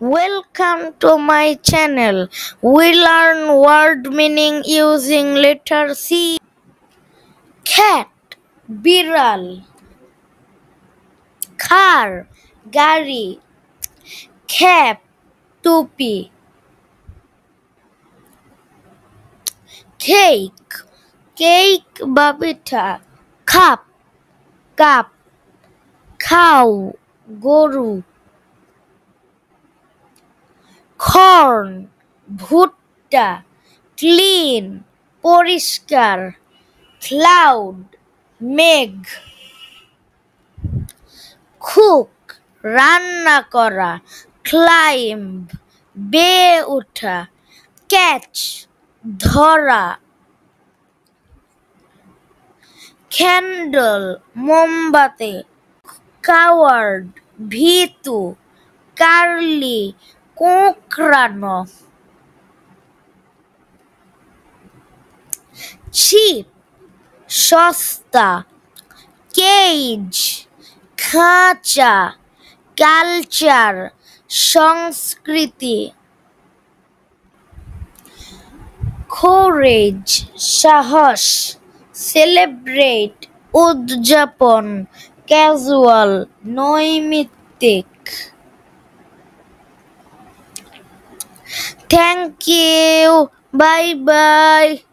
Welcome to my channel. We learn word meaning using letter C. Cat, biral. Car, gari. Cap, টুপি. Cake, cake বা পিঠা. Cup, cup. Cow, গরু. Corn, ভুট্টা. Clean, পরিষ্কার. Cloud, মেঘ. Cook, রান্না করা. Climb, বেয়ে ওঠা. Catch, ধরা. Candle, মোমবাতি. Coward, ভীতু. Curly, কোঁকড়ানো. Cheap, সস্তা. Cage, খাঁচা. Culture, সংস্কৃতি. Courage, সাহস. Celebrate, উদযাপন. Casual, নৈমিত্তিক. Thank you. Bye bye.